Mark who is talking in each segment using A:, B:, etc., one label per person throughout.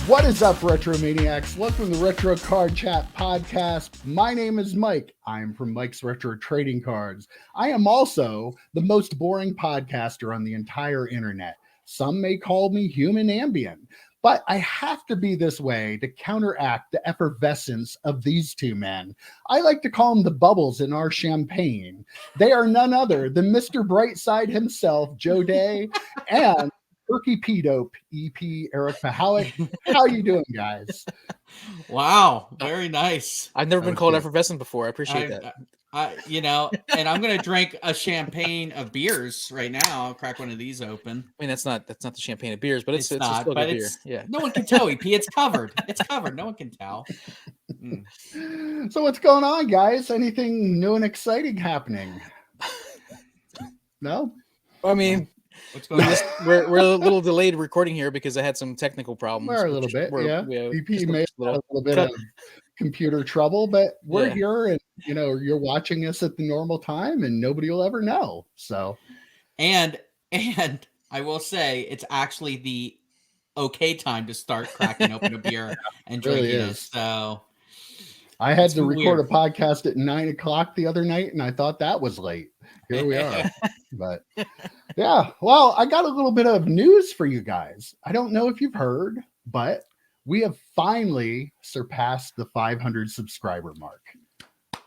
A: What is up, Retro Maniacs? Welcome to the Retro Card Chat Podcast. My name is Mike. I am from Mike's Retro Trading Cards. I am also the most boring podcaster on the entire internet. Some may call me human ambient, but I have to be this way to counteract the effervescence of these two men. I like to call them the bubbles in our champagne. They are none other than Mr. Brightside himself, Joe Day, and Turkey P-Dope, EP, Eric Pahowick. How you doing, guys?
B: Wow, very nice.
C: I've never been called effervescent before. I appreciate that.
B: And I'm gonna drink a champagne of beers right now. I'll crack one of these open.
C: I mean, that's not the champagne of beers, but it's
B: not,
C: still
B: but
C: good
B: it's
C: beer. Yeah.
B: No one can tell, EP. It's covered. It's covered. No one can tell.
A: So what's going on, guys? Anything new and exciting happening? No?
C: I mean,
B: what's going on?
C: We're a little delayed recording here because I had some technical problems.
A: We're a little bit, yeah. EP may have a little bit of computer trouble, but we're here, and you're watching us at the normal time, and nobody will ever know. So,
B: and I will say it's actually the okay time to start cracking open a beer and drinking it. So
A: I had to record a podcast at 9:00 the other night, and I thought that was late. Here we are. But yeah, well, I got a little bit of news for you guys. I don't know if you've heard, but we have finally surpassed the 500 subscriber mark.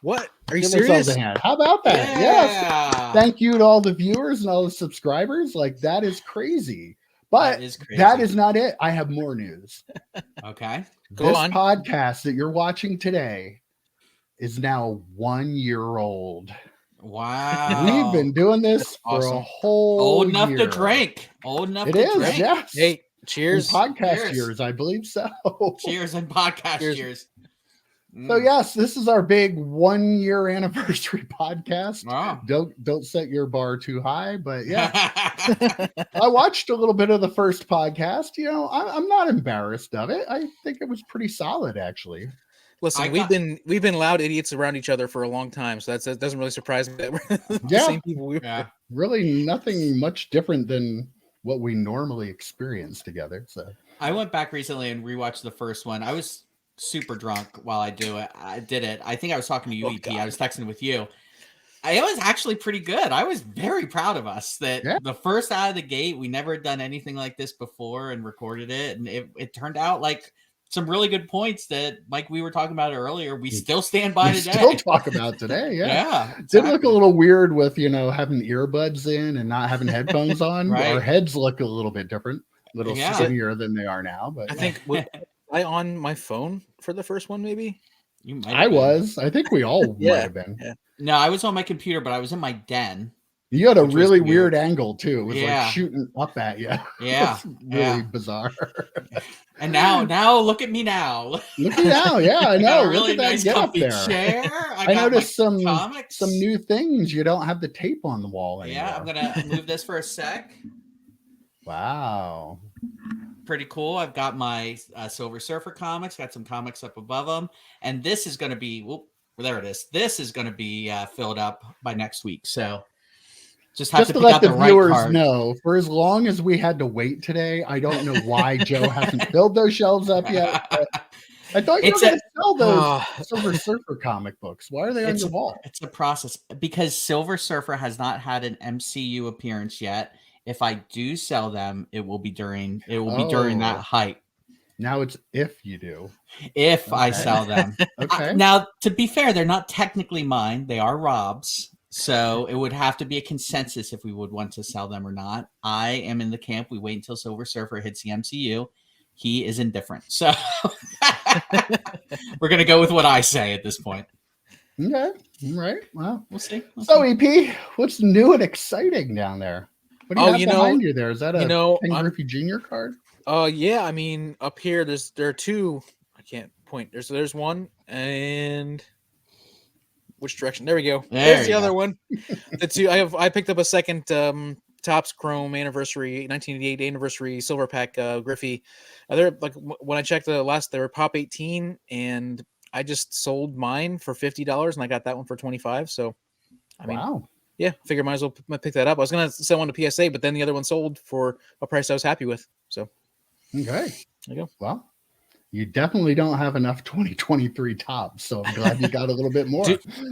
C: What? Are you serious?
A: How about that?
B: Yeah.
A: Yes. Thank you to all the viewers and all the subscribers. Like, that is crazy. But that is not it. I have more news.
B: Okay.
A: This podcast that you're watching today is now 1 year old.
B: Wow.
A: We've been doing this for a whole
B: old enough
A: year.
B: to drink. Old enough
A: it
B: to
A: is,
B: drink.
A: Yes.
C: Hey, cheers.
A: In podcast years, I believe so.
B: Cheers and podcast years.
A: So yes, this is our big 1 year anniversary podcast.
B: Wow.
A: Don't set your bar too high, but yeah. I watched a little bit of the first podcast. I'm not embarrassed of it. I think it was pretty solid, actually.
C: Listen, we've been loud idiots around each other for a long time, so that doesn't really surprise me that we're the same people.
A: Really nothing much different than what we normally experience together. So
B: I went back recently and rewatched the first one. I was super drunk while I did it. I think I was talking to you, EP. I was texting with you. It was actually pretty good. I was very proud of us that the first out of the gate, we never had done anything like this before and recorded it. And it turned out like some really good points that, like we were talking about earlier, we still stand by today.
A: Still talk about today,
B: yeah.
A: Exactly. Did look a little weird with having earbuds in and not having headphones on.
B: Right.
A: Our heads look a little bit different, a little skinnier than they are now. But
C: I think I on my phone for the first one, maybe.
B: You might.
A: I think we all might have been.
C: Yeah.
B: No, I was on my computer, but I was in my den.
A: You had a really weird angle too. It was like shooting up at you.
B: Yeah,
A: really bizarre.
B: And now look at me now.
A: Look at now, yeah, I know.
B: Really
A: look at
B: nice
A: that
B: comfy
A: get up there.
B: chair.
A: I noticed some
B: comics.
A: Some new things. You don't have the tape on the wall anymore.
B: Yeah, I'm gonna move this for a sec.
A: Wow.
B: Pretty cool. I've got my Silver Surfer comics. Got some comics up above them, and this is gonna be. There it is. This is gonna be filled up by next week. So. Just to
A: let the viewers know, for as long as we had to wait today, I don't know why Joe hasn't filled those shelves up yet. I thought you were going to sell those Silver Surfer comic books. Why are they on your wall?
B: It's a process because Silver Surfer has not had an MCU appearance yet. If I do sell them, it will be during that hype.
A: Now it's if you do.
B: If I sell them.
A: Okay.
B: Now, to be fair, they're not technically mine. They are Rob's. So it would have to be a consensus if we would want to sell them or not. I am in the camp. We wait until Silver Surfer hits the MCU. He is indifferent. So we're going to go with what I say at this point.
A: Okay. All right. Well,
B: we'll see.
A: EP, what's new and exciting down there? What do you have behind you there? Is that a Ken Griffey Jr. card?
C: Yeah. I mean, up here, there are two. I can't point. There's one, and which direction? There we go. There's the other one. The two. I picked up a second Topps Chrome anniversary, 1988 anniversary silver pack Griffey. They're like when I checked the last, they were pop 18, and I just sold mine for $50, and I got that one for $25. So, I mean, yeah, figure might as well pick that up. I was gonna sell one to PSA, but then the other one sold for a price I was happy with. So,
A: okay,
C: there you go.
A: Well, You definitely don't have enough 2023 tops, so I'm glad you got a little bit more.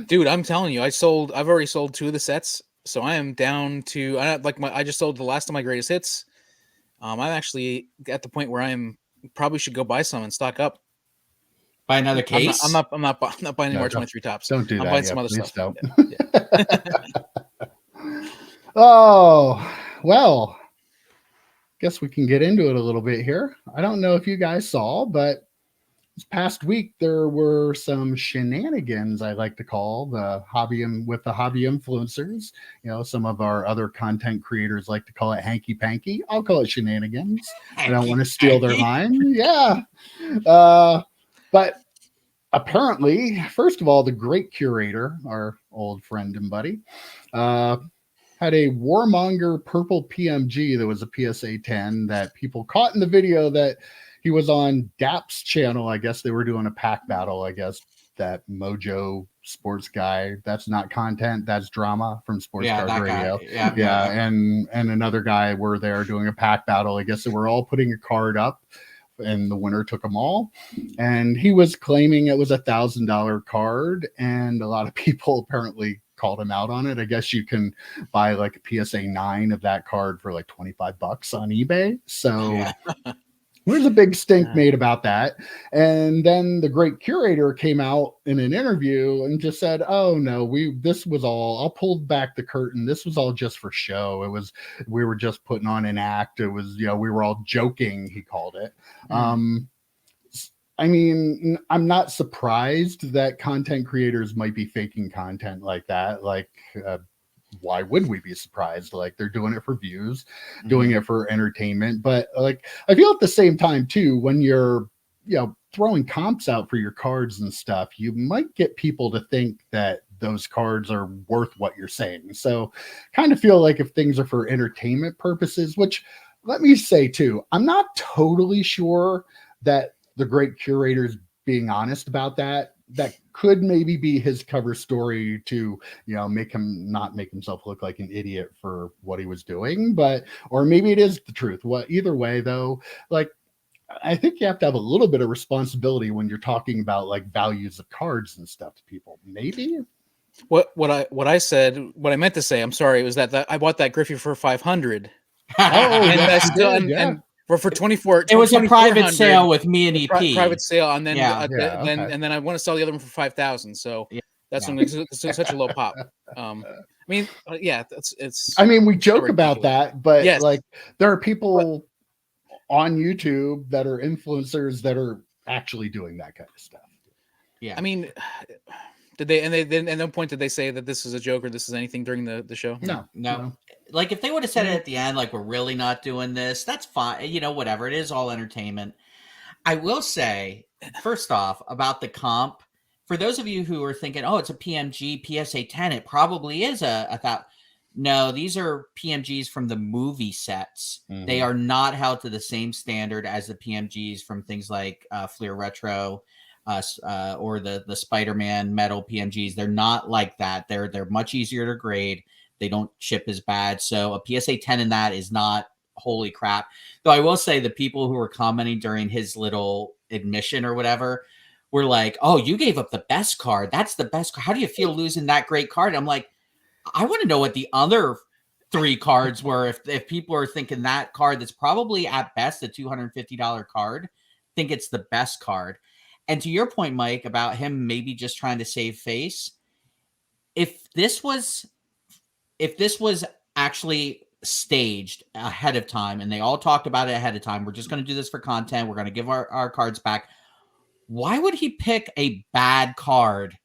C: Dude, I'm telling you, I've already sold 2 of the sets, so I am down to I just sold the last of my greatest hits. I'm actually at the point where probably should go buy some and stock up.
B: Buy another case.
C: I'm not buying any more 23 tops.
A: Don't do that.
C: I'm buying some other stuff.
A: Don't. Oh, well, guess we can get into it a little bit here. I don't know if you guys saw, but this past week there were some shenanigans, I like to call the hobby influencers. Some of our other content creators like to call it hanky panky. I'll call it shenanigans. I don't want to steal their line. Yeah. But apparently, first of all, the great curator, our old friend and buddy, had a warmonger purple PMG that was a PSA 10 that people caught in the video that he was on DAP's channel. I guess they were doing a pack battle. I guess that Mojo sports guy, that's not content, that's drama from Sports Card Radio. Yeah. And another guy were there doing a pack battle. I guess they were all putting a card up and the winner took them all. And he was claiming it was $1,000 card. And a lot of people apparently called him out on it. I guess you can buy like a PSA 9 of that card for like $25 on eBay. So there's a big stink made about that. And then the great curator came out in an interview and just said, oh no, this was all, I'll pull back the curtain. This was all just for show. We were just putting on an act. It was, we were all joking, he called it. I mean, I'm not surprised that content creators might be faking content like that. Like, why would we be surprised? Like, they're doing it for views, doing it for entertainment. But like, I feel at the same time too, when you're, throwing comps out for your cards and stuff, you might get people to think that those cards are worth what you're saying. So kind of feel like if things are for entertainment purposes, which let me say too, I'm not totally sure that the great curator's being honest about that. That could maybe be his cover story to, make him not make himself look like an idiot for what he was doing, or maybe it is the truth. Either way though, like, I think you have to have a little bit of responsibility when you're talking about like values of cards and stuff to people. Maybe
C: what I meant to say, I'm sorry, was that I bought that Griffey for $500. And for 24,
B: it was a private sale with me and EP.
C: Private sale, and then and then I want to sell the other one for 5,000. So that's when it's such a low pop. It's.
A: I mean, we joke about that, but like there are people on YouTube that are influencers that are actually doing that kind of stuff.
C: Yeah, I mean, did they? And they at no point did they say that this is a joke or this is anything during the show?
B: No. Like if they would have said it at the end, like we're really not doing this, that's fine. Whatever. It is all entertainment. I will say, first off, about the comp, for those of you who are thinking, oh, it's a PMG PSA 10, it probably is a thought. No, these are PMGs from the movie sets. They are not held to the same standard as the PMGs from things like Fleer Retro or the Spider-Man metal PMGs. They're not like that. They're much easier to grade. They don't ship as bad. So a PSA 10 in that is not holy crap. Though I will say the people who were commenting during his little admission or whatever were like, oh, you gave up the best card. That's the best card. How do you feel losing that great card? I'm like, I want to know what the other 3 cards were. If people are thinking that card that's probably at best a $250 card, think it's the best card. And to your point, Mike, about him maybe just trying to save face, if this was actually staged ahead of time and they all talked about it ahead of time, we're just going to do this for content, we're going to give our cards back, why would he pick a bad card?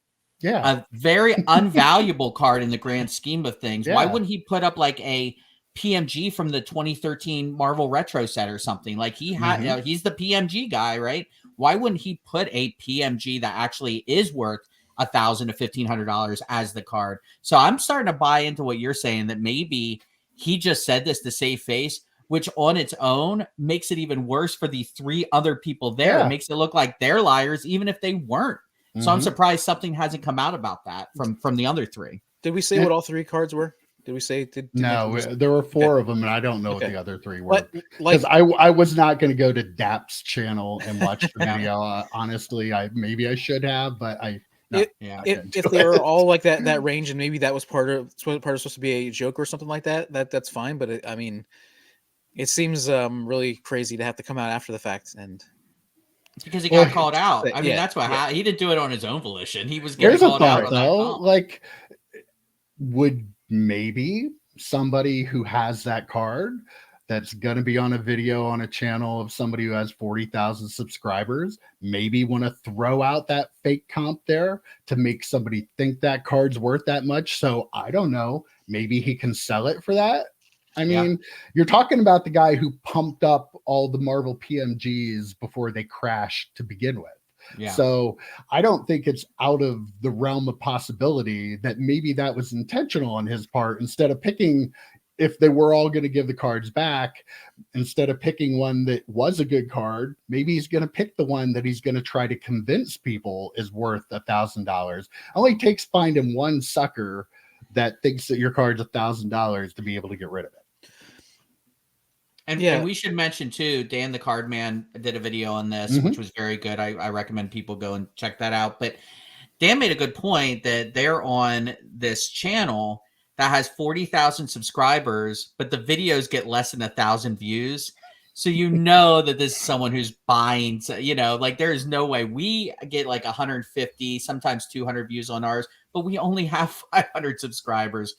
B: A very unvaluable card in the grand scheme of things. Why wouldn't he put up like a PMG from the 2013 Marvel Retro set or something? Like he had, he's the PMG guy, right? Why wouldn't he put a PMG that actually is worth $1,000 to $1,500 as the card? So I'm starting to buy into what you're saying, that maybe he just said this to save face, which on its own makes it even worse for the 3 other people there. It makes it look like they're liars, even if they weren't. So I'm surprised something hasn't come out about that from the other 3.
C: Did we say what all 3 cards were? Did we say?
A: No, there were 4 of them, and I don't know what the other 3 were.
C: But
A: because I was not going to go to Dap's channel and watch the video. Honestly, maybe I should have, but
C: if they were all like that range, and maybe that was part of supposed to be a joke or something like that, that's fine. But I mean, it seems really crazy to have to come out after the fact, and
B: because he got called out. I mean, that's what happened. He didn't do it on his own volition. He was getting called out on
A: though. Like, would maybe somebody who has that card that's going to be on a video on a channel of somebody who has 40,000 subscribers maybe want to throw out that fake comp there to make somebody think that card's worth that much? So I don't know. Maybe he can sell it for that. I mean, you're talking about the guy who pumped up all the Marvel PMGs before they crashed to begin with.
B: Yeah.
A: So I don't think it's out of the realm of possibility that maybe that was intentional on his part. Instead of picking, if they were all going to give the cards back, instead of picking one that was a good card, maybe he's going to pick the one that he's going to try to convince people is worth $1,000. Only takes finding one sucker that thinks that your card's $1,000 to be able to get rid of it.
B: And we should mention too, Dan the Card Man did a video on this, which was very good. I recommend people go and check that out. But Dan made a good point that they're on this channel that has 40,000 subscribers, but the videos get less than 1,000 views. So you know that this is someone who's buying, like there is no way. We get like 150, sometimes 200 views on ours, but we only have 500 subscribers,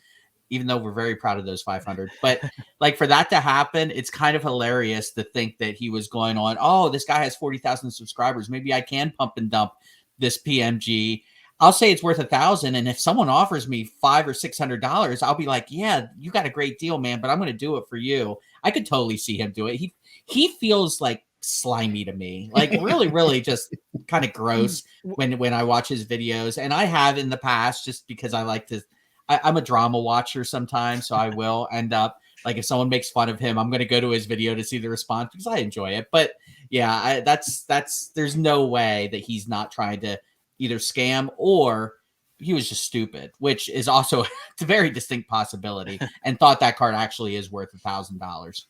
B: even though we're very proud of those 500. But like for that to happen, it's kind of hilarious to think that he was going on, oh, this guy has 40,000 subscribers. Maybe I can pump and dump this PMG. I'll say it's worth 1,000. And if someone offers me $500 or $600, I'll be like, yeah, you got a great deal, man, but I'm going to do it for you. I could totally see him do it. He feels like slimy to me, like really, really just kind of gross when I watch his videos. And I have in the past, just because I like to, I'm a drama watcher sometimes, so I will end up like if someone makes fun of him, I'm going to go to his video to see the response because I enjoy it. But yeah, that's there's no way that he's not trying to either scam or he was just stupid, which is also a very distinct possibility, and thought that card actually is worth $1,000.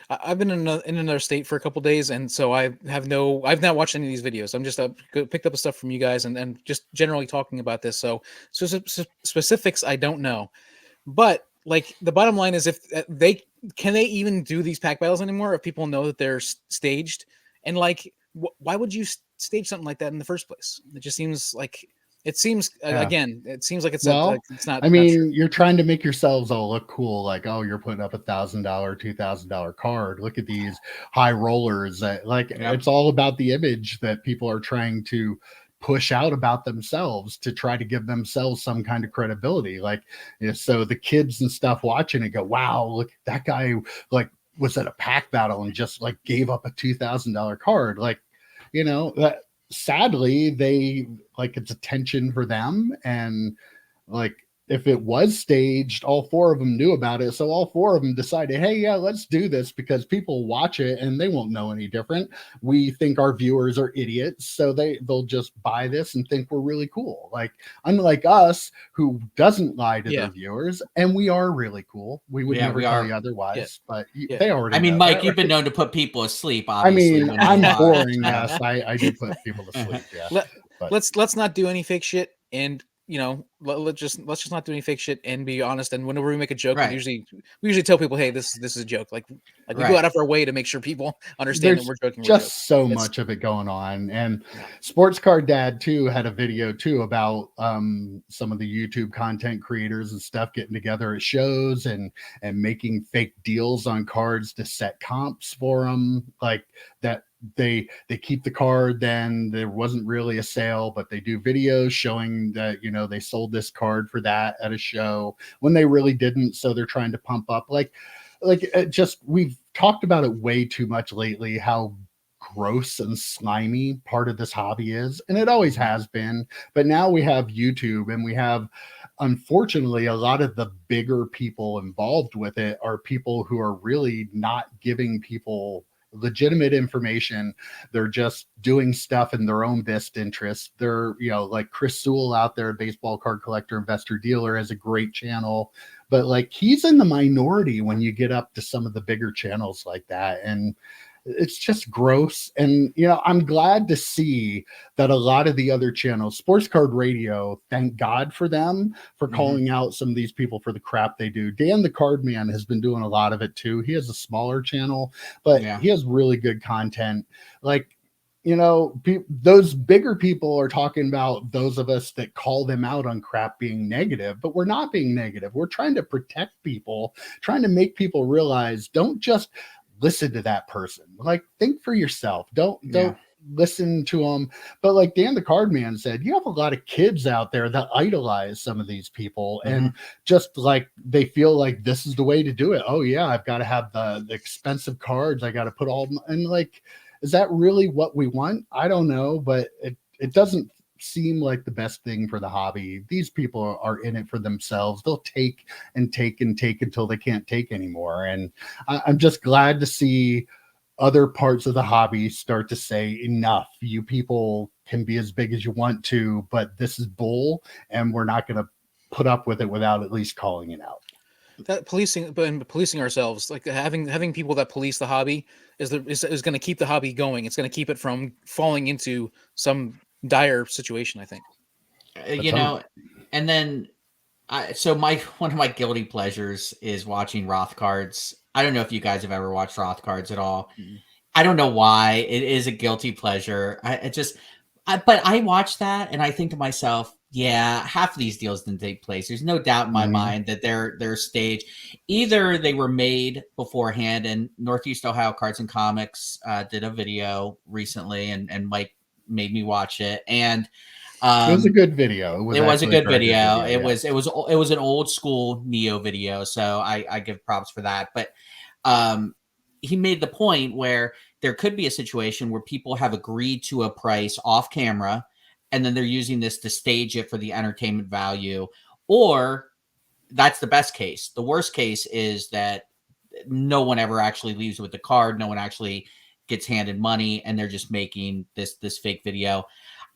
C: I've been in another state for a couple days, and so I've not watched any of these videos. I'm just picked up the stuff from you guys and just generally talking about this. So specifics I don't know, but like the bottom line is, if they even do these pack battles anymore if people know that they're staged, and like why would you stage something like that in the first place? It just seems like. It seems again. It seems like it's not.
A: I mean, you're trying to make yourselves all look cool. Like, oh, you're putting up $1,000, $2,000 card. Look at these high rollers. It's all about the image that people are trying to push out about themselves to try to give themselves some kind of credibility. Like, so the kids and stuff watching it go, wow, look, that guy like was at a pack battle and just like gave up a $2,000 card. Like, that. Sadly, they like it's attention for them, and like if it was staged, all 4 of them knew about it, so all 4 of them decided, hey, yeah, let's do this because people watch it and they won't know any different. We think our viewers are idiots, so they'll just buy this and think we're really cool. Like, unlike us, who doesn't lie to their viewers, and we are really cool. We would never tell you otherwise, but they already.
B: I mean, Mike, you've been known to put people asleep. Obviously,
A: I'm boring. Yes, I do put people to sleep. Yeah.
C: Let's not do any fake shit, and let's just not do any fake shit and be honest. And whenever we make a joke, we usually tell people, hey, this is a joke. Like we go out of our way to make sure people understand that we're joking.
A: Just so much of it going on. And Sports Card Dad too had a video too about some of the YouTube content creators and stuff getting together at shows and making fake deals on cards to set comps for them, like that. They keep the card, then there wasn't really a sale, but they do videos showing that they sold this card for that at a show when they really didn't, so they're trying to pump up like just we've talked about it way too much lately, how gross and slimy part of this hobby is, and it always has been. But now we have YouTube, and we have, unfortunately, a lot of the bigger people involved with it are people who are really not giving people legitimate information. They're just doing stuff in their own best interest. They're, like Chris Sewell out there, baseball card collector, investor, dealer, has a great channel, but like he's in the minority when you get up to some of the bigger channels like that. And it's just gross. And, I'm glad to see that a lot of the other channels, Sports Card Radio, thank God for them for calling out some of these people for the crap they do. Dan the Card Man has been doing a lot of it too. He has a smaller channel, but he has really good content. Like, those bigger people are talking about those of us that call them out on crap being negative, but we're not being negative. We're trying to protect people, trying to make people realize, don't just listen to that person. Like, think for yourself. Don't listen to them. But like Dan the Card Man said, you have a lot of kids out there that idolize some of these people and just like they feel like this is the way to do it. Oh yeah, I've got to have the expensive cards. I got to put all, and like, is that really what we want? I don't know, but it doesn't seem like the best thing for the hobby. These people are in it for themselves. They'll take and take and take until they can't take anymore. And I'm just glad to see other parts of the hobby start to say, enough. You people can be as big as you want to, but this is bull, and we're not going to put up with it without at least calling it out.
C: That policing ourselves, like having people that police the hobby is going to keep the hobby going. It's going to keep it from falling into some dire situation, I think.
B: And then one of my guilty pleasures is watching Roth cards. I don't know if you guys have ever watched Roth cards at all. I don't know why it is a guilty pleasure. But I watch that and I think to myself, yeah, half of these deals didn't take place. There's no doubt in my mind that they're staged. Either they were made beforehand, and Northeast Ohio Cards and Comics did a video recently, and Mike made me watch it. And
A: it was a good video.
B: It was a good video. It was an old school Neo video, so I give props for that. But he made the point where there could be a situation where people have agreed to a price off camera, and then they're using this to stage it for the entertainment value. Or that's the best case. The worst case is that no one ever actually leaves with the card. No one actually gets handed money, and they're just making this fake video.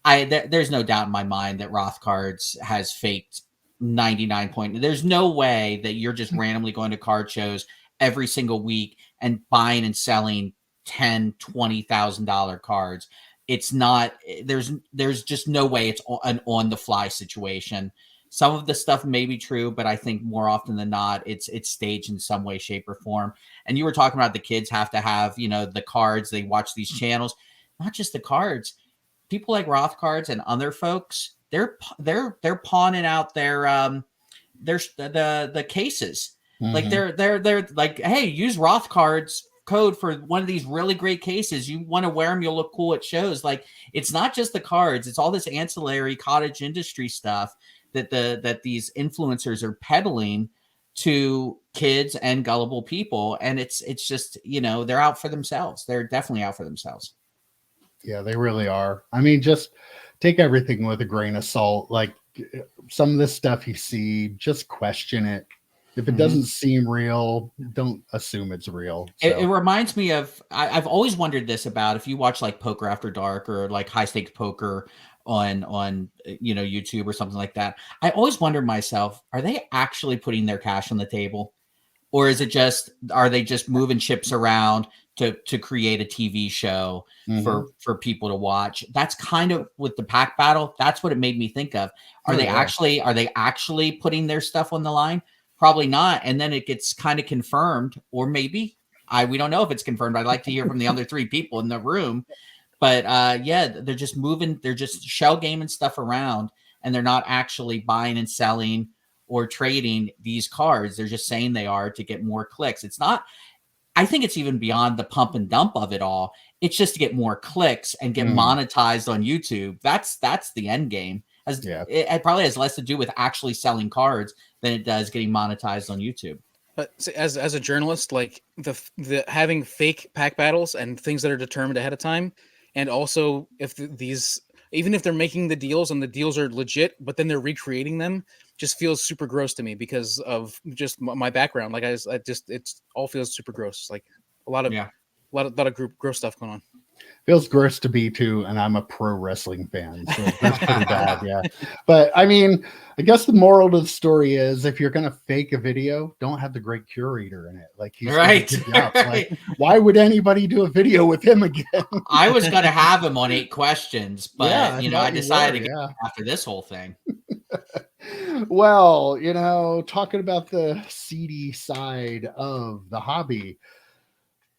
B: There's no doubt in my mind that Roth Cards has faked 99 point. There's no way that you're just randomly going to card shows every single week and buying and selling $10,000-$20,000 cards. It's not, there's just no way it's an on the fly situation. Some of the stuff may be true, but I think more often than not, it's staged in some way, shape, or form. And you were talking about the kids have to have, the cards. They watch these channels, not just the cards. People like Roth Cards and other folks, they're pawning out the cases. Like they're like, hey, use Roth Cards code for one of these really great cases. You want to wear them, you'll look cool at shows. Like, it's not just the cards, it's all this ancillary cottage industry stuff that these influencers are peddling to kids and gullible people. And it's just, they're out for themselves. They're definitely out for themselves.
A: Yeah, they really are. I mean, just take everything with a grain of salt. Like, some of this stuff you see, just question it. If it doesn't seem real, don't assume it's real. So.
B: It reminds me of, I've always wondered this about, if you watch like Poker After Dark or like High Stakes Poker on YouTube or something like that. I always wondered myself, are they actually putting their cash on the table? Or is it just, are they just moving chips around to create a TV show for people to watch? That's kind of with the pack battle. That's what it made me think of. Are they actually putting their stuff on the line? Probably not. And then it gets kind of confirmed, or maybe we don't know if it's confirmed. I'd like to hear from the other three people in the room, but they're just moving. They're just shell gaming stuff around, and they're not actually buying and selling or trading these cards. They're just saying they are to get more clicks. It's not, I think it's even beyond the pump and dump of it all. It's just to get more clicks and get monetized on YouTube. That's the end game. It probably has less to do with actually selling cards than it does getting monetized on YouTube.
C: But as a journalist, like the having fake pack battles and things that are determined ahead of time, and also if even if they're making the deals and the deals are legit, but then they're recreating them, just feels super gross to me because of just my background. Like it all feels super gross. Like a lot of lot of gross stuff going on.
A: Feels gross to be too, and I'm a pro wrestling fan, so that's pretty bad, yeah. But I mean, I guess the moral of the story is, if you're gonna fake a video, don't have the great curator in it. Like, he's
B: right.
A: Like, why would anybody do a video with him again?
B: I was gonna have him on 8 questions, but
A: Yeah,
B: I decided to get after this whole thing.
A: Well, talking about the seedy side of the hobby,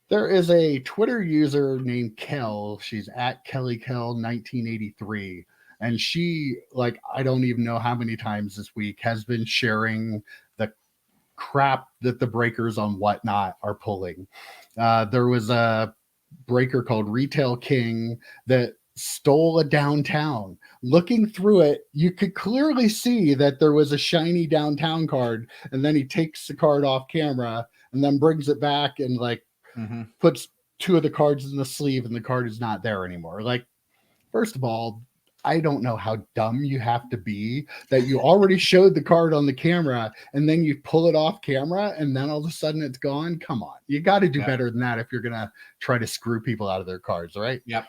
A: there is a Twitter user named Kel. She's at KellyKel1983. And she, like, I don't even know how many times this week, has been sharing the crap that the breakers on Whatnot are pulling. There was a breaker called Retail King that stole a downtown. Looking through it, you could clearly see that there was a shiny downtown card, and then he takes the card off camera and then brings it back and puts 2 of the cards in the sleeve, and the card is not there anymore. Like, first of all, I don't know how dumb you have to be that you already showed the card on the camera and then you pull it off camera and then all of a sudden it's gone. Come on, you got to do better than that if you're gonna try to screw people out of their cards, right?
B: Yep.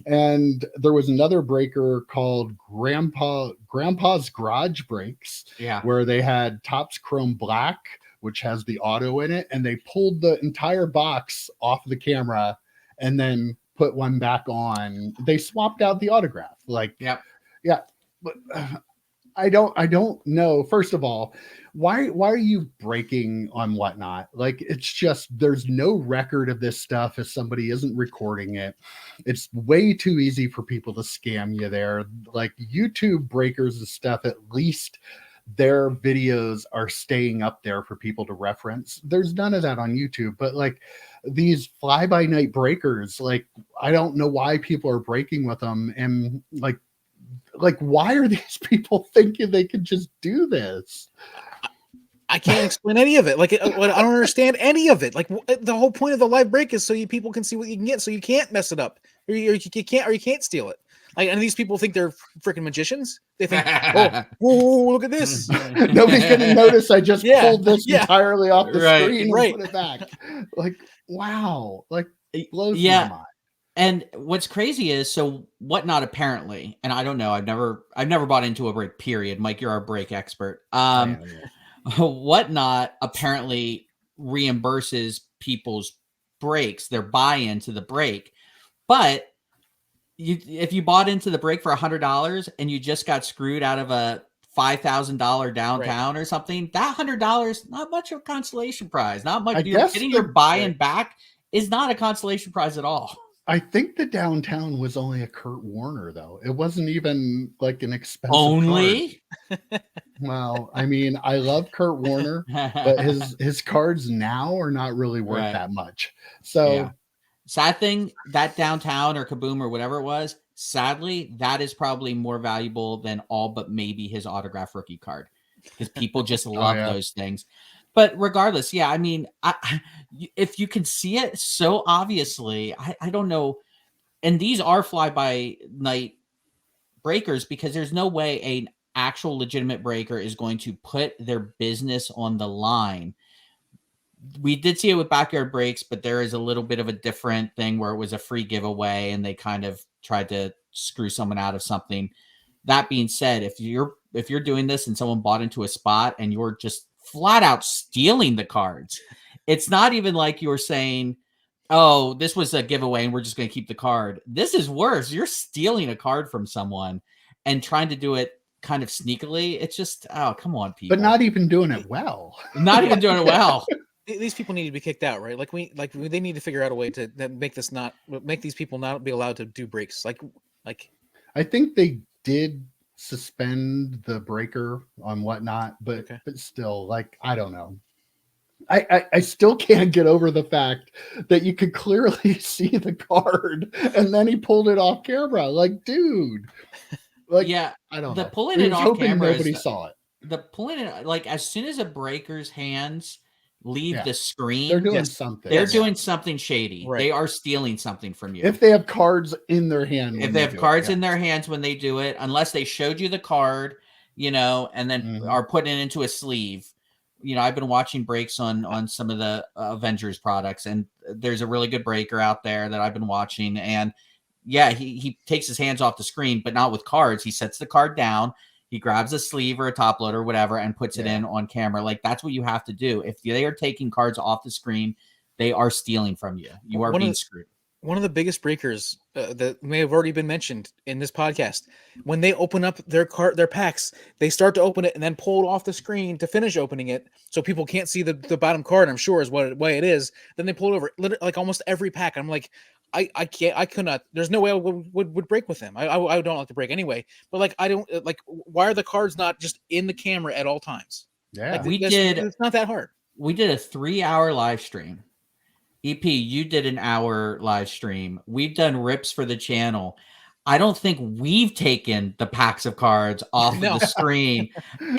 A: And there was another breaker called Grandpa's Garage Breaks, where they had Topps Chrome Black, which has the auto in it, and they pulled the entire box off the camera and then put one back on. They swapped out the autograph. Like, but I don't know. First of all, why are you breaking on Whatnot? Like, it's just, there's no record of this stuff if somebody isn't recording it. It's way too easy for people to scam you there. Like, YouTube breakers and stuff, at least their videos are staying up there for people to reference. There's none of that on YouTube. But like, these fly-by-night breakers, like, I don't know why people are breaking with them. And like why are these people thinking they can just do this?
C: I can't explain any of it. Like, I don't understand any of it. Like, the whole point of the live break is so people can see what you can get, so you can't mess it up, or you can't steal it. Like, and these people think they're freaking magicians. They think, oh, look at this.
A: Nobody's gonna notice I just pulled this entirely off the screen and put it back. Like, wow, like, it blows my mind.
B: And what's crazy is, so Whatnot apparently, and I don't know, I've never bought into a break, period. Mike, you're our break expert. Whatnot apparently reimburses people's breaks, their buy-in to the break. But if you bought into the break for $100 and you just got screwed out of a $5,000 downtown or something, that $100, not much of a consolation prize. Not much. Getting your buy-in back is not a consolation prize at all.
A: I think the downtown was only a Kurt Warner, though. It wasn't even like an expensive card. Well, I mean, I love Kurt Warner, but his cards now are not really worth that much. So,
B: sad thing, that downtown or Kaboom or whatever it was, sadly, that is probably more valuable than all but maybe his autograph rookie card, because people just love those things. But regardless, I mean, if you can see it so obviously, I don't know. And these are fly-by-night breakers, because there's no way an actual legitimate breaker is going to put their business on the line. We did see it with Backyard Breaks, but there is a little bit of a different thing where it was a free giveaway and they kind of tried to screw someone out of something. That being said, if you're doing this and someone bought into a spot and you're just flat out stealing the cards, it's not even like you're saying, oh, this was a giveaway and we're just going to keep the card. This is worse. You're stealing a card from someone and trying to do it kind of sneakily. It's just, oh, come on, people.
A: But not even doing it well.
B: Not even doing it well.
C: These people need to be kicked out, right? They need to figure out a way to make these people not be allowed to do breaks. Like
A: I think they did suspend the breaker on Whatnot, but still, like, I don't know. I still can't get over the fact that you could clearly see the card and then he pulled it off camera. Like, dude, like, I don't know.
B: Pulling it off camera,
A: nobody saw it.
B: The pulling it, like, as soon as a breaker's hands leave the screen,
A: they're doing something.
B: They're doing something shady. Right. They are stealing something from you.
A: If they have cards in their hand,
B: if they have cards in their hands when they do it, unless they showed you the card, and then are putting it into a sleeve, I've been watching breaks on some of the Avengers products, and there's a really good breaker out there that I've been watching. And yeah, he takes his hands off the screen, but not with cards. He sets the card down, he grabs a sleeve or a top load or whatever, and puts it in on camera. Like, that's what you have to do. If they are taking cards off the screen, they are stealing from you. You are being screwed.
C: One of the biggest breakers that may have already been mentioned in this podcast, when they open up their packs, they start to open it and then pull it off the screen to finish opening it, so people can't see the bottom card. I'm sure is what way it is. Then they pull it over, like almost every pack. I'm like, I can't, I could not. There's no way I would break with them. I don't like to break anyway. But like, I don't like. Why are the cards not just in the camera at all times?
A: Yeah,
C: like, it's not that hard.
B: We did a 3-hour live stream. EP, you did an hour live stream. We've done rips for the channel. I don't think we've taken the packs of cards off of the screen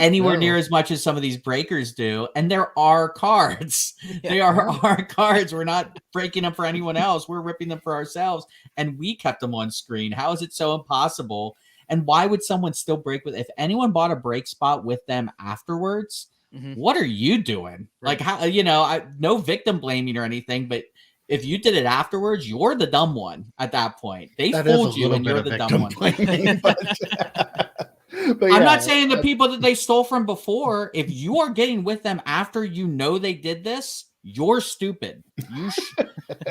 B: anywhere near as much as some of these breakers do. And there are cards. They are our cards. We're not breaking them for anyone else. We're ripping them for ourselves. And we kept them on screen. How is it so impossible? And why would someone still break with? If anyone bought a break spot with them afterwards, what are you doing? Like, how, no victim blaming or anything, but if you did it afterwards, you're the dumb one at that point. They fooled you and you're the dumb one.
A: Blaming, but
B: I'm not saying the people that they stole from before, if you are getting with them after you know they did this, you're stupid.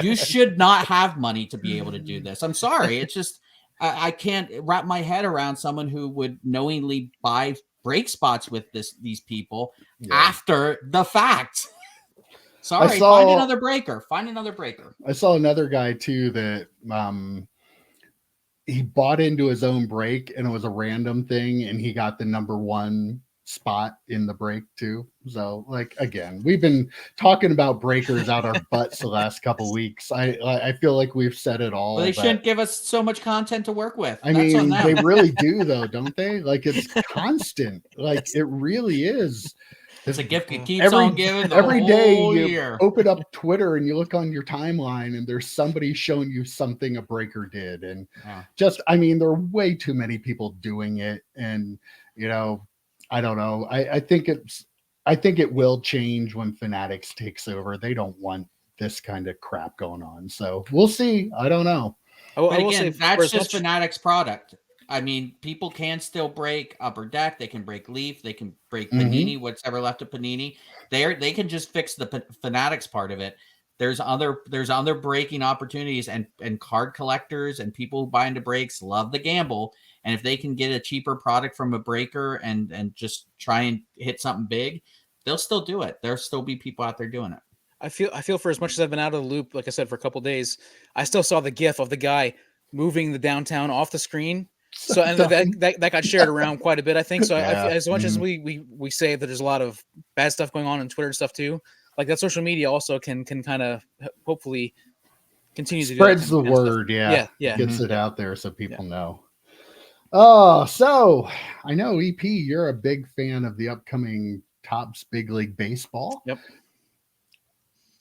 B: You should not have money to be able to do this. I'm sorry. It's just, I can't wrap my head around someone who would knowingly buy break spots with these people after the fact. Sorry, find another breaker. I saw
A: another guy too that he bought into his own break, and it was a random thing, and he got the number 1 spot in the break too. So, like, again, we've been talking about breakers out our butts the last couple weeks. I feel like we've said it all.
B: Well, they shouldn't give us so much content to work with.
A: I mean, they really do, though, don't they? Like, it's constant. Like, it really is.
B: It's a gift that keeps on giving.
A: Every day you open up Twitter and you look on your timeline, and there's somebody showing you something a breaker did, and there are way too many people doing it, and I don't know. I think it will change when Fanatics takes over. They don't want this kind of crap going on. So we'll see. I don't know.
B: But again, that's just Fanatics product. I mean, people can still break Upper Deck. They can break Leaf. They can break Panini, what's ever left of Panini. They can just fix the Fanatics part of it. There's other breaking opportunities, and card collectors and people who buy into breaks love the gamble. And if they can get a cheaper product from a breaker and just try and hit something big, they'll still do it. There'll still be people out there doing it.
C: I feel for as much as I've been out of the loop, like I said, for a couple of days, I still saw the GIF of the guy moving the downtown off the screen. So and that got shared around quite a bit, I think. So as much as we say that there's a lot of bad stuff going on in Twitter and stuff too, like that social media also can kind of hopefully continue to
A: spreads the word, gets it out there so people know. Oh, so I know, EP, you're a big fan of the upcoming Topps Big League Baseball.
C: Yep.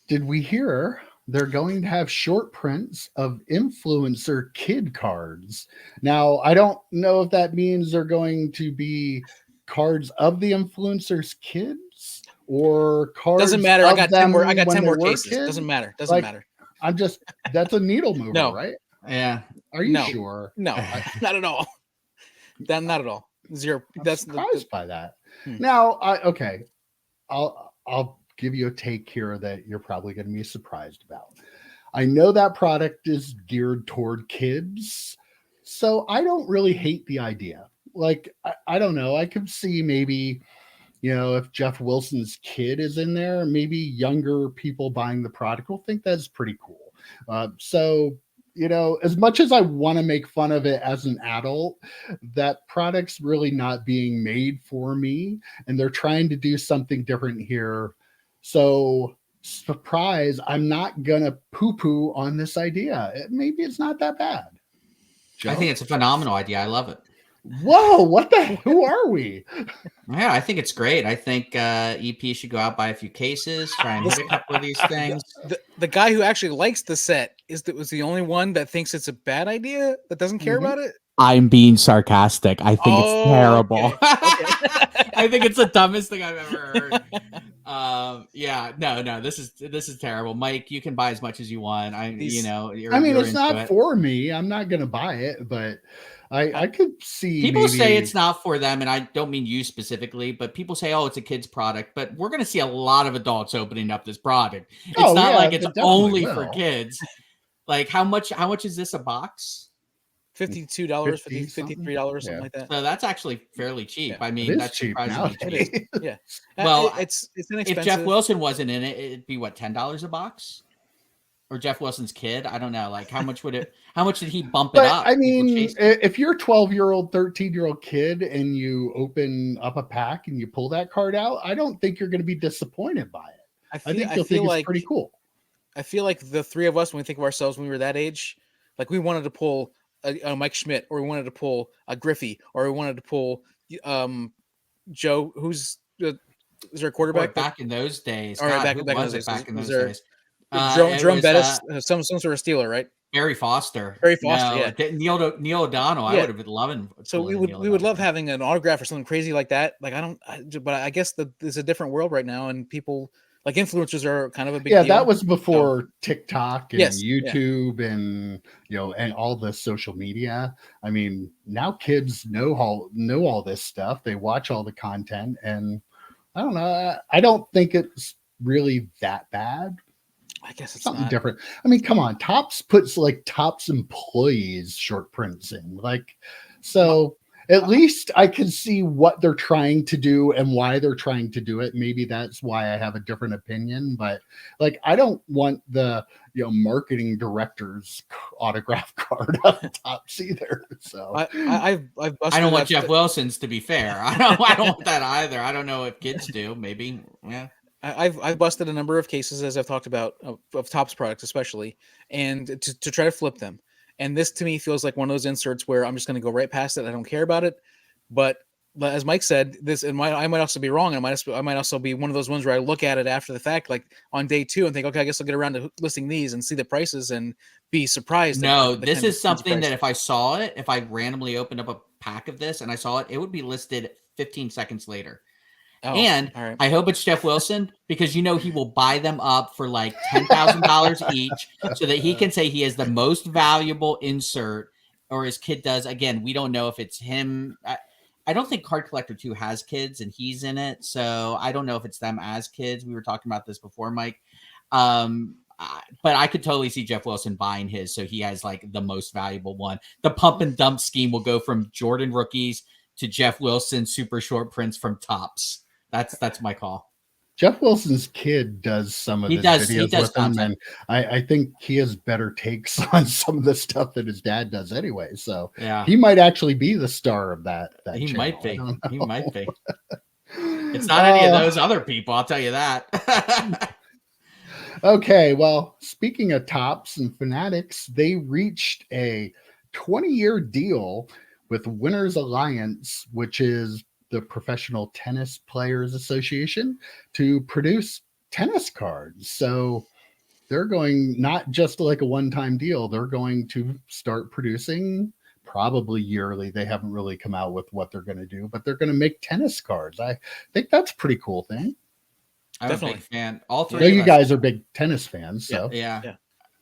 A: Did we hear they're going to have short prints of influencer kid cards? Now, I don't know if that means they're going to be cards of the influencers' kids or cards.
C: Doesn't matter. I got 10 more cases.
A: Kids.
C: Doesn't matter.
A: Matter. That's a needle mover, right?
B: Yeah.
A: Are you sure?
C: No, not at all. Not at all. Zero.
A: That's surprised by that. Now, I'll give you a take here that you're probably going to be surprised about. I know that product is geared toward kids, so I don't really hate the idea. Like, I don't know. I could see maybe, if Jeff Wilson's kid is in there, maybe younger people buying the product will think that's pretty cool. So, as much as I want to make fun of it as an adult, that product's really not being made for me, and they're trying to do something different here. So, surprise, I'm not going to poo-poo on this idea. Maybe it's not that bad.
B: Joe? I think it's a phenomenal idea. I love it.
A: Whoa, who are we?
B: Yeah, I think it's great. I think EP should go out, buy a few cases, try and hit a couple of these things.
C: The guy who actually likes the set was the only one that thinks it's a bad idea, that doesn't care about it?
B: I'm being sarcastic. I think it's terrible.
C: Okay.
B: I think it's the dumbest thing I've ever heard. Yeah, no, this is terrible. Mike, you can buy as much as you want.
A: It's not for me. I'm not gonna buy it, but I could see
B: people say it's not for them, and I don't mean you specifically, but people say, oh, it's a kid's product, but we're gonna see a lot of adults opening up this product. It's not like it's only for kids. Like how much is this a box?
C: $52, $53, something like that.
B: So that's actually fairly cheap. Yeah. I mean, that's
A: cheap
B: surprisingly cheap.
C: Yeah.
B: Well,
C: it's inexpensive.
B: If Jeff Wilson wasn't in it, it'd be what, $10 a box? Or Jeff Wilson's kid? I don't know. Like how much did he bump it up?
A: I mean, if you're a 12-year-old, 13-year-old kid and you open up a pack and you pull that card out, I don't think you're going to be disappointed by it. I think you'll think it's pretty cool.
C: I feel like the three of us, when we think of ourselves when we were that age, like we wanted to pull a Mike Schmidt, or we wanted to pull a Griffey, or we wanted to pull Joe, who's is there a quarterback
B: back in those days?
C: All right, back in those days. Jerome Bettis, some sort of Steeler, right?
B: Barry Foster.
C: Yeah.
B: Neil O'Donnell. I would have been loving.
C: So we would love having an autograph or something crazy like that. Like but I guess there's a different world right now, and people. Like influencers are kind of a big deal.
A: That was before TikTok and YouTube and and all the social media. I mean, now kids know all this stuff. They watch all the content, and I don't know. I don't think it's really that bad.
C: I guess it's
A: something
C: not
A: different. I mean, come on. Topps puts like Topps employees short prints in, like so. At least I can see what they're trying to do and why they're trying to do it. Maybe that's why I have a different opinion, but like, I don't want the, marketing director's autograph card on Topps either. So
C: I
B: don't want Jeff Wilson's, to be fair. I don't want that either. I don't know if kids do, maybe. Yeah.
C: I've busted a number of cases, as I've talked about, of Topps products, especially, and to try to flip them. And this to me feels like one of those inserts where I'm just going to go right past it. I don't care about it. But as Mike said, I might also be wrong. I might also be one of those ones where I look at it after the fact, like on day 2, and think, okay, I guess I'll get around to listing these and see the prices and be surprised.
B: No, this is something that if I saw it, if I randomly opened up a pack of this and I saw it, it would be listed 15 seconds later. Oh, and right. I hope it's Jeff Wilson, because he will buy them up for like $10,000 each, so that he can say he has the most valuable insert, or his kid does. Again, we don't know if it's him. I don't think Card Collector 2 has kids and he's in it, so I don't know if it's them as kids. We were talking about this before, Mike. But I could totally see Jeff Wilson buying his, so he has like the most valuable one. The pump and dump scheme will go from Jordan rookies to Jeff Wilson super short prints from Topps. That's my call.
A: Jeff Wilson's kid does some of his videos with him, and I think he has better takes on some of the stuff that his dad does anyway. So yeah, he might actually be the star of that
B: he
A: channel.
B: Might be. He might be. It's not any of those other people, I'll tell you that.
A: Okay, well, speaking of Topps and Fanatics, they reached a 20-year deal with Winners Alliance, which is the Professional Tennis Players Association, to produce tennis cards. So they're going not just like a one-time deal. They're going to start producing probably yearly. They haven't really come out with what they're going to do, but they're going to make tennis cards. I think that's a pretty cool thing.
B: I'm definitely a big fan. All three.
A: I know you guys are big tennis fans. So
B: yeah.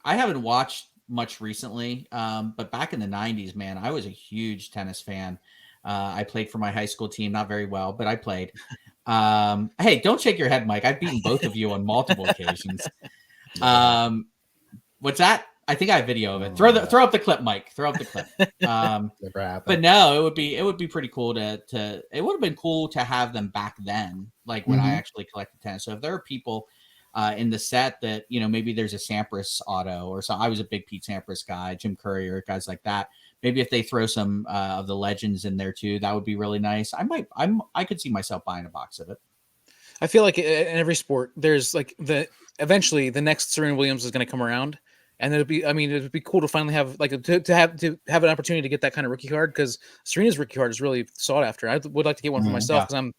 B: I haven't watched much recently, but back in the 90s, man, I was a huge tennis fan. I played for my high school team, not very well, but I played. Hey, don't shake your head, Mike. I've beaten both of you on multiple occasions. What's that? I think I have video of it. Throw up the clip, Mike. Throw up the clip. But no, it would be pretty cool it would have been cool to have them back then, like when I actually collected tennis. So if there are people in the set that, maybe there's a Sampras auto or so. I was a big Pete Sampras guy, Jim Courier, guys like that. Maybe if they throw some of the legends in there too, that would be really nice. I could see myself buying a box of it.
C: I feel like in every sport, there's like eventually the next Serena Williams is going to come around, and it'd be cool to finally have like to have an opportunity to get that kind of rookie card, because Serena's rookie card is really sought after. I would like to get one for myself, because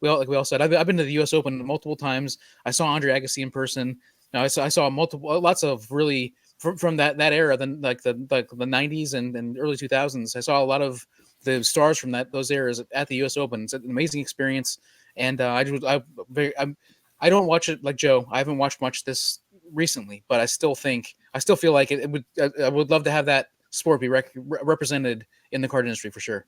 C: we all said, I've been to the U.S. Open multiple times. I saw Andre Agassi in person. Now I saw lots of really from that era, then like the 90s and early 2000s. I saw a lot of the stars from those eras at the U.S. Open. It's an amazing experience, and I don't watch it like Joe. I haven't watched much this recently, but I still feel like it would. I would love to have that sport be represented in the card industry for sure.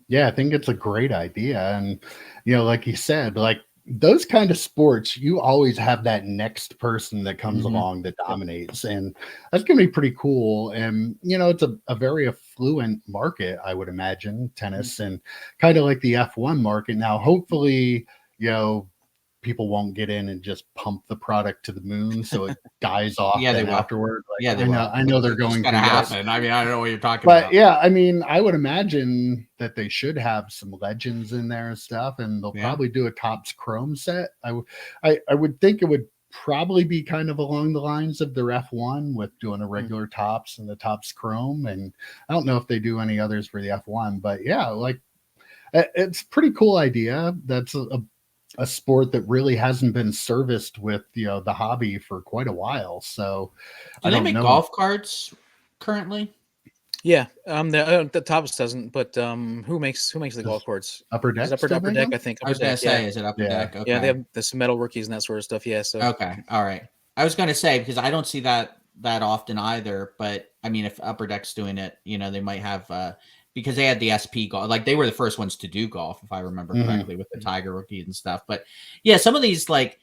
A: Yeah, I think it's a great idea, and like you said, like those kind of sports, you always have that next person that comes along that dominates, and that's gonna be pretty cool. And it's a very affluent market, I would imagine, tennis, and kind of like the F1 market. Now, hopefully, people won't get in and just pump the product to the moon so it dies off afterward. Like, I know they're going to
B: happen. I mean, I don't know what you're talking
A: but
B: about.
A: Yeah, I mean, I would imagine that they should have some legends in there and stuff, and they'll probably do a Topps Chrome set. I would think it would probably be kind of along the lines of their F1 with doing a regular Topps and the Topps Chrome, and I don't know if they do any others for the F1, but yeah, like it's a pretty cool idea. That's a sport that really hasn't been serviced with the hobby for quite a while. So
B: do they make golf cards currently?
C: Yeah, the Topps doesn't, but who makes the golf cards?
A: Upper Deck.
C: Upper Deck, I think.
B: I was gonna say, is it Upper Deck? Okay.
C: Yeah, they have the metal rookies and that sort of stuff. Yeah. So
B: okay, all right. I was gonna say because I don't see that often either, but I mean, if Upper Deck's doing it, they might have. Because they had the SP golf, like they were the first ones to do golf, if I remember correctly, with the Tiger rookie and stuff. But yeah, some of these, like,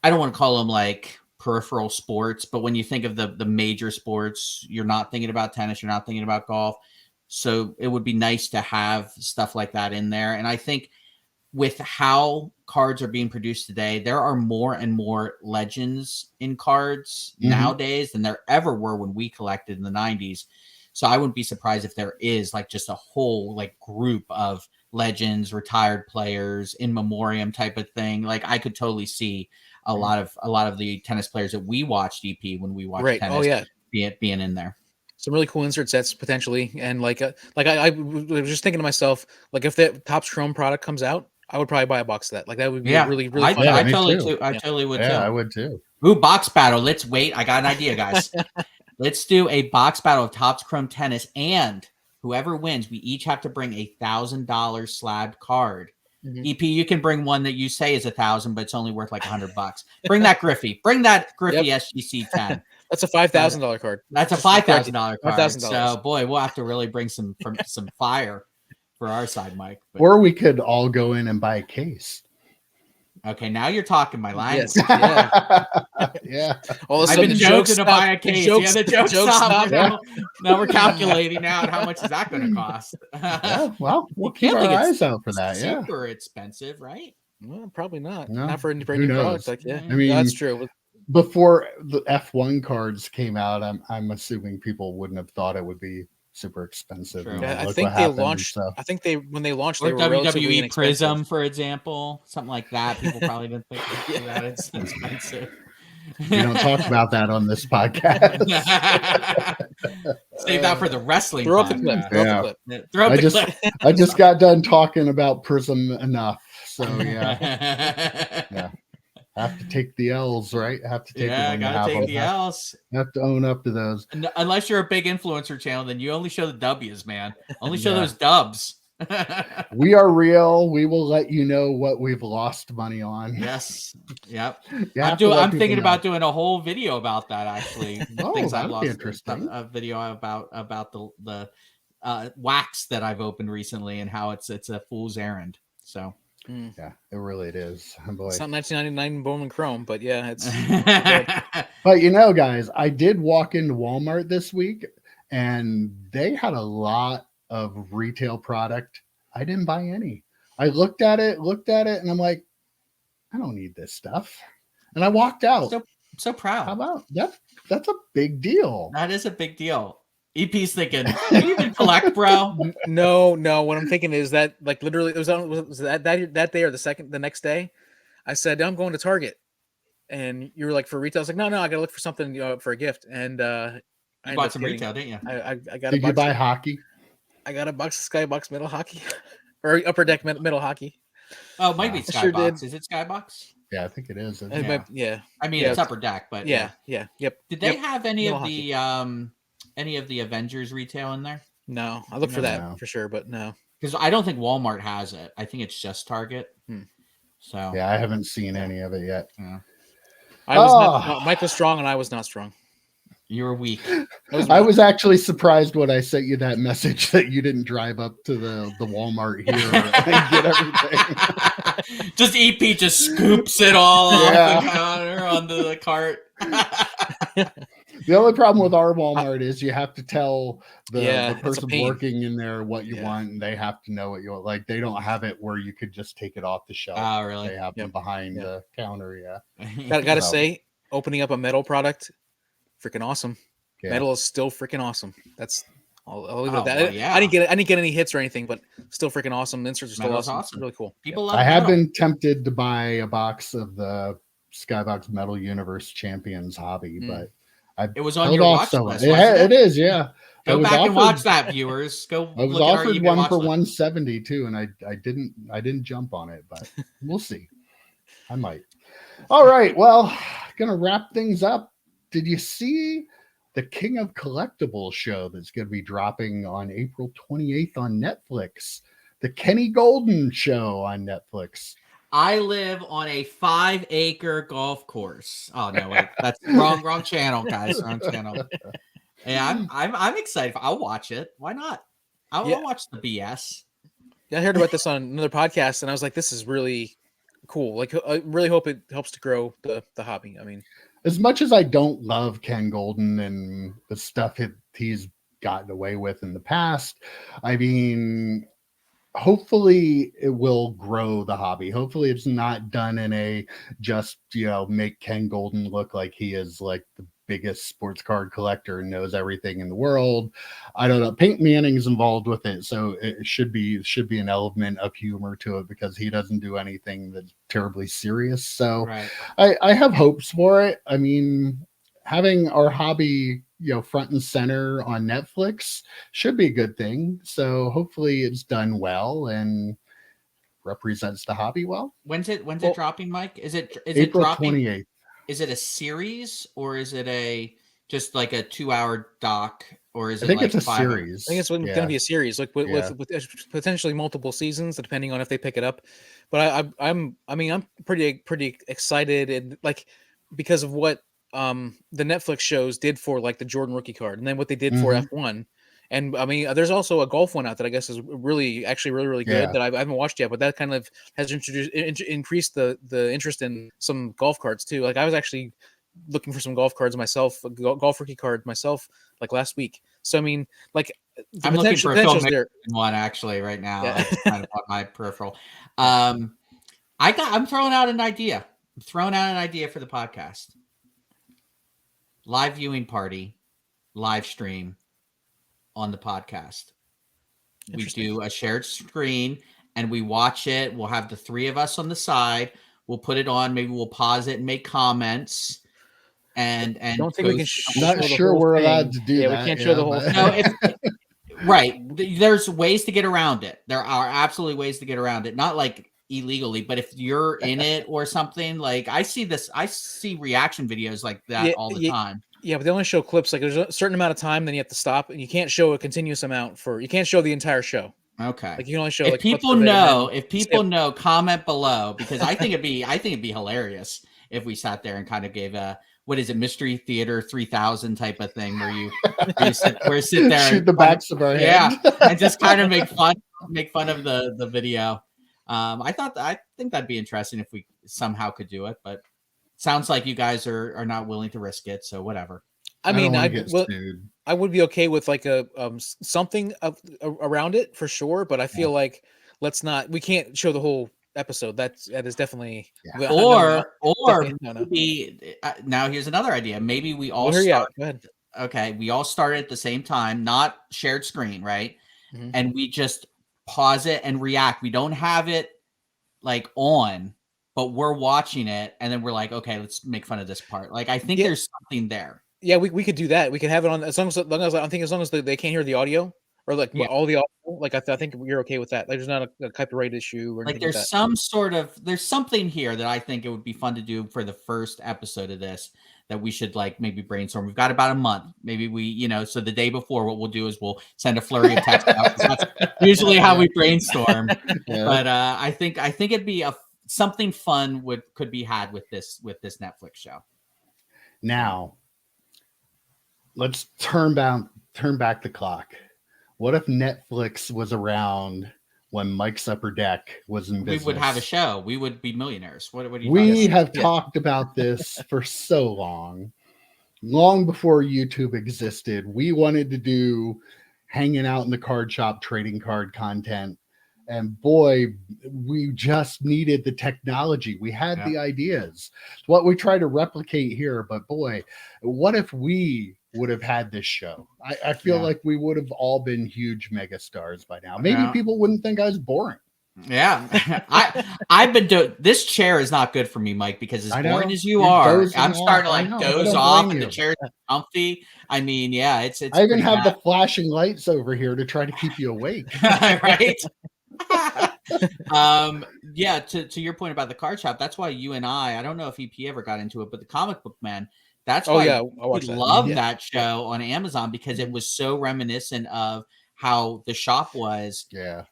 B: I don't want to call them like peripheral sports, but when you think of the major sports, you're not thinking about tennis, you're not thinking about golf. So it would be nice to have stuff like that in there. And I think with how cards are being produced today, there are more and more legends in cards nowadays than there ever were when we collected in the 90s. So I wouldn't be surprised if there is like just a whole like group of legends, retired players, in memoriam type of thing. Like I could totally see a lot of the tennis players that we watched EP when we watched tennis being in there.
C: Some really cool insert sets potentially, and like I was just thinking to myself, like if the Topps Chrome product comes out, I would probably buy a box of that. Like that would be really fun.
B: I totally would too.
A: Yeah, I would too.
B: Ooh, box battle. Let's wait. I got an idea, guys. Let's do a box battle of Topps Chrome Tennis, and whoever wins, we each have to bring $1,000 slabbed card. EP, you can bring one that you say is 1,000, but it's only worth like $100. Bring that Griffey. Bring that Griffey SGC 10.
C: That's a $5,000 card.
B: That's a $5,000 card.
C: $5,000.
B: So, boy, we'll have to really bring some fire for our side, Mike. But,
A: or we could all go in and buy a case.
B: Okay, now you're talking my language.
C: Yes.
A: Yeah.
C: All of a
B: I've
C: sudden,
B: been joking to buy a case. The joke's stopped.
C: Yeah.
B: Now we're calculating out how much is that going to cost.
A: Yeah, well, we'll keep our eyes out for that. Yeah.
B: Super expensive, right?
C: Well, probably not.
A: No.
C: Not for any brand new products. Like,
A: I mean,
C: that's true.
A: Before the F1 cards came out, I'm assuming people wouldn't have thought it would be super expensive.
C: Yeah, I think they launched. So. I think when they launched,
B: or
C: they were
B: WWE Prism, for example, something like that. People probably didn't think that it's expensive.
A: We don't talk about that on this podcast.
B: Save that for the wrestling.
C: Throw up the clip.
B: Throw up the clip.
A: I just got done talking about Prism enough, so yeah. Have to take the L's, right? Have to take
B: gotta take the L's.
A: Have to own up to those.
B: Unless you're a big influencer channel, then you only show the W's, man. Only show those dubs.
A: We are real. We will let you know what we've lost money on.
B: Yes. Yep. I'm thinking about doing a whole video about that. Actually,
A: things I've lost. Interesting.
B: A video about the wax that I've opened recently and how it's a fool's errand. So.
A: Yeah, it really is. Boy.
C: It's not 1999 Bowman Chrome, but yeah, it's.
A: But guys, I did walk into Walmart this week, and they had a lot of retail product. I didn't buy any. I looked at it, and I'm like, I don't need this stuff, and I walked out.
B: So proud.
A: How about that? That's a big deal.
B: That is a big deal. EP's thinking, do you even collect, bro?
C: No. What I'm thinking is that, like, literally, it was that day or the next day. I said, I'm going to Target, and you were like, for retail. I was like, no, I got to look for something for a gift. And
B: you bought some retail, didn't you?
C: I got.
A: Did you buy hockey?
C: I got a box of Skybox Metal Hockey, or Upper Deck Metal Hockey.
B: Oh, it might be Skybox. Sure did. Is it Skybox?
A: Yeah, I think it is.
C: Yeah.
B: I mean, it's Upper Deck, but
C: yeah. Yep.
B: Did they have any of the Avengers retail in there?
C: No, I look for that
A: No.
C: for sure, but no.
B: Because I don't think Walmart has it. I think it's just Target. So
A: Yeah, I haven't seen any of it yet.
B: Yeah.
C: I was not. Mike was strong, and I was not strong.
B: You were weak.
A: I was actually surprised when I sent you that message that you didn't drive up to the Walmart here and get everything.
B: Just EP just scoops it all off the counter onto the cart.
A: The only problem with our Walmart is you have to tell the
C: it's
A: person working in there what you want, and they have to know what you want. Like, they don't have it where you could just take it off the shelf.
B: Oh, really?
A: They have them behind the counter. Yeah.
C: Gotta say, opening up a metal product, freaking awesome.
A: Yeah.
C: Metal is still freaking awesome. That's I'll leave it at that.
B: Well, yeah.
C: I didn't get any hits or anything, but still freaking awesome. The inserts are still awesome. It's really cool.
B: People love
A: I have
B: metal.
A: been tempted to buy a box of the Skybox Metal Universe Champions hobby, but
B: it was on your watch list.
A: It is, yeah.
B: Go back and watch that, viewers. Go.
A: I was offered one for 170 too, and I didn't jump on it, but we'll see. I might. All right, well, gonna wrap things up. Did you see the King of Collectibles show that's going to be dropping on April 28th on Netflix? The Kenny Goldin show on Netflix.
B: I live on a 5-acre golf course. Oh no, wait, that's wrong channel, guys. Wrong channel. Yeah, I'm excited. I'll watch it. Why not? I'll watch the BS.
C: Yeah, I heard about this on another podcast, and I was like, "This is really cool." Like, I really hope it helps to grow the hobby. I mean,
A: as much as I don't love Ken Goldin and the stuff he's gotten away with in the past, I mean, hopefully it will grow the hobby. Hopefully it's not done in a just, make Ken Goldin look like he is like the biggest sports card collector and knows everything in the world. I don't know. Peyton Manning's involved with it, so it should be an element of humor to it, because he doesn't do anything that's terribly serious. So I have hopes for it. I mean, having our hobby front and center on Netflix should be a good thing. So hopefully it's done well and represents the hobby well.
B: When's it dropping, Mike? Is
A: April
B: it dropping
A: 28th?
B: Is it a series, or is it just like a 2-hour doc, or is it?
A: I think
B: like
A: it's a series.
C: I think it's going to be a series, like with potentially multiple seasons, depending on if they pick it up. But I'm pretty excited, and like, because of what the Netflix shows did for like the Jordan rookie card, and then what they did for F1. And I mean, there's also a golf one out that I guess is really good that I haven't watched yet, but that kind of has increased the interest in some golf cards too. Like, I was actually looking for some golf cards myself, golf rookie card myself, like last week. So I mean, like,
B: I'm looking for a Phil Mickelson one actually right now.
C: Yeah.
B: That's kind of on my peripheral. I'm throwing out an idea. I'm throwing out an idea for the podcast. Live viewing party, live stream on the podcast. We do a shared screen and we watch it. We'll have the three of us on the side. We'll put it on. Maybe we'll pause it and make comments. And
C: I don't think we can.
A: I'm not sure we're allowed to do that.
C: Yeah, we can't show the whole thing.
B: No, right. There's ways to get around it. There are absolutely ways to get around it. Not like illegally, but if you're in it or something, like I see reaction videos like that all the time.
C: Yeah, but they only show clips. Like, there's a certain amount of time, then you have to stop, and you can't show a continuous amount you can't show the entire show.
B: Okay.
C: Like, you can only show
B: if
C: like
B: people know, comment below, because I think it'd be hilarious if we sat there and kind of gave a Mystery Theater 3000 type of thing where you sit there
A: shoot the backs of our head.
B: Yeah, and just kind of make fun of the video. I think that'd be interesting if we somehow could do it, but sounds like you guys are not willing to risk it, so whatever.
C: I mean, I would be okay with like a something around it for sure, but I feel like we can't show the whole episode. That is definitely
B: maybe now here's another idea. Maybe we all
C: Go ahead.
B: Okay, we all start at the same time, not shared screen, right?
C: Mm-hmm.
B: And we just pause it and react. We don't have it like on, but we're watching it, and then we're like, okay, let's make fun of this part. Like, I think there's something there.
C: Yeah, we could do that. We could have it on as long as they can't hear the audio, or like all the like I think you're okay with that. Like, there's not a copyright issue or anything
B: like
C: like
B: that. There's something here that I think it would be fun to do for the first episode of this that we should like maybe brainstorm. We've got about a month. Maybe we, so the day before, what we'll do is we'll send a flurry of text out. That's usually how we brainstorm. Yeah. But I think it'd be something fun could be had with this Netflix show.
A: Now, let's turn back the clock. What if Netflix was around when Mike's Upper Deck was in business?
B: We would have a show. We would be millionaires. What do you
A: We have talked about this for so long before YouTube existed. We wanted to do hanging out in the card shop, trading card content. And boy, we just needed the technology. We had the ideas. It's what we try to replicate here. But boy, what if we would have had this show? I feel like we would have all been huge mega stars by now. Maybe people wouldn't think I was boring.
B: Yeah. I've been doing this. Chair is not good for me, Mike, because as boring as you are, I'm starting to like doze off and the chair's comfy. I mean, it's
A: I even have the flashing lights over here to try to keep you awake.
B: Right. To your point about the card shop, that's why you and I don't know if EP ever got into it, but the Comic Book Man, that's why we love that show on Amazon, because it was so reminiscent of how the shop was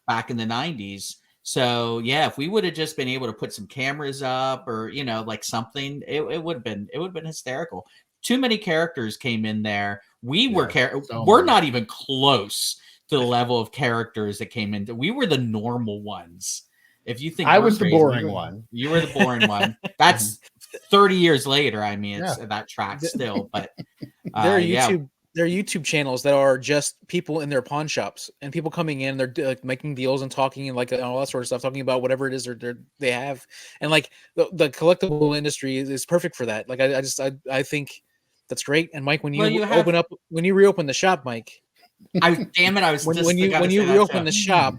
B: back in the 90s. So if we would have just been able to put some cameras up or like something, it would have been hysterical. Too many characters came in there. We're not even close to the level of characters that came in. We were the normal ones. If you think
A: I was the boring one,
B: you were the boring one. That's 30 years later. I mean, it's that track still, but
C: there are YouTube channels that are just people in their pawn shops and people coming in, they're like making deals and talking and like all that sort of stuff, talking about whatever it is they have. And like the collectible industry is perfect for that. Like I think that's great. And Mike, when you reopen the shop, Mike,
B: I was
C: when you reopen the shop,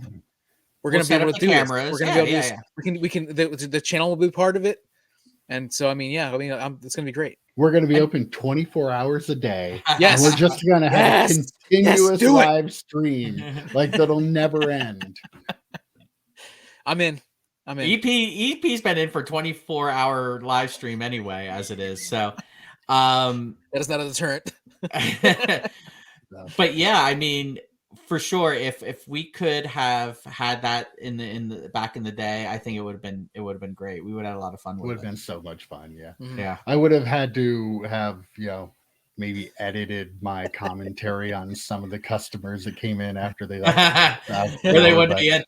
C: we're gonna be able to do cameras. We're gonna be able to we can the channel will be part of it, and so it's gonna be great.
A: We're gonna be open 24 hours a day.
C: Yes,
A: and we're just gonna have a continuous live stream like that'll never end.
C: I'm in.
B: EP's been in for 24-hour live stream anyway, as it is. So that
C: is not a deterrent.
B: But I mean, for sure, if we could have had that in the back in the day, I think it would have been great. We would have had a lot of fun with it.
A: Would have been so much fun,
C: Mm-hmm.
B: Yeah.
A: I would have had to have, maybe edited my commentary on some of the customers that came in after they left.
B: Where they wouldn't be in.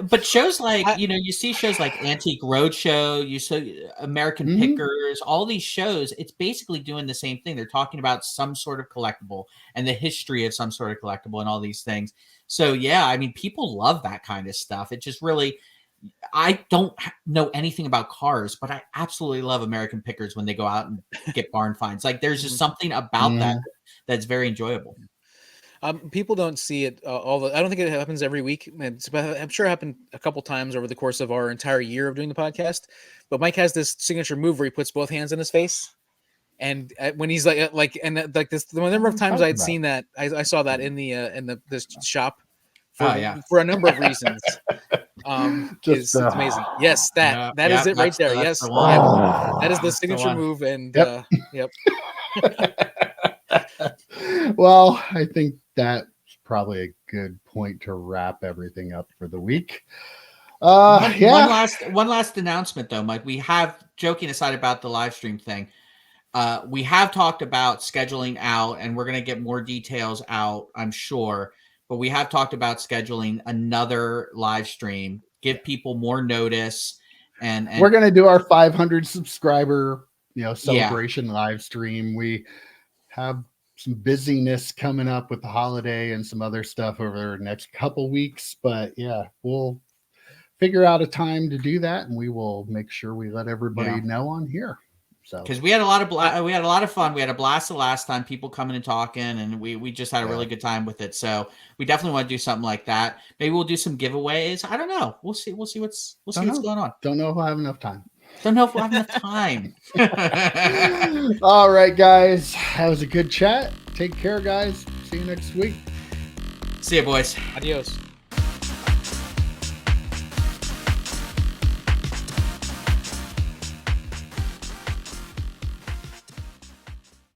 B: But shows like, you see shows like Antique Roadshow, you see American Pickers, all these shows, it's basically doing the same thing. They're talking about some sort of collectible and the history of some sort of collectible and all these things. So, I mean, people love that kind of stuff. It just really... I don't know anything about cars, but I absolutely love American Pickers when they go out and get barn finds. Like there's just something about that that's very enjoyable.
C: People don't see it I don't think it happens every week. I'm sure it happened a couple times over the course of our entire year of doing the podcast. But Mike has this signature move where he puts both hands in his face, and when he's the number of times I'd seen that, I saw that in this shop for a number of reasons. It's amazing. Yes, that is it right there. Yes, that is the signature move. And yep.
A: Well, I think that's probably a good point to wrap everything up for the week.
B: One last announcement though, Mike. We have, joking aside about the live stream thing, we have talked about scheduling out, and we're going to get more details out, I'm sure. But we have talked about scheduling another live stream, give people more notice, and
A: we're going to do our 500 subscriber, celebration live stream. We have some busyness coming up with the holiday and some other stuff over the next couple weeks, but we'll figure out a time to do that, and we will make sure we let everybody know on here.
B: Because we had a lot of fun. We had a blast the last time, people coming and talking, and we just had a really good time with it. So we definitely want to do something like that. Maybe we'll do some giveaways. I don't know. We'll see what's going on.
A: Don't know if we'll have enough time.
B: Don't know if we'll have enough time.
A: All right, guys. That was a good chat. Take care, guys. See you next week.
B: See ya, boys.
C: Adios.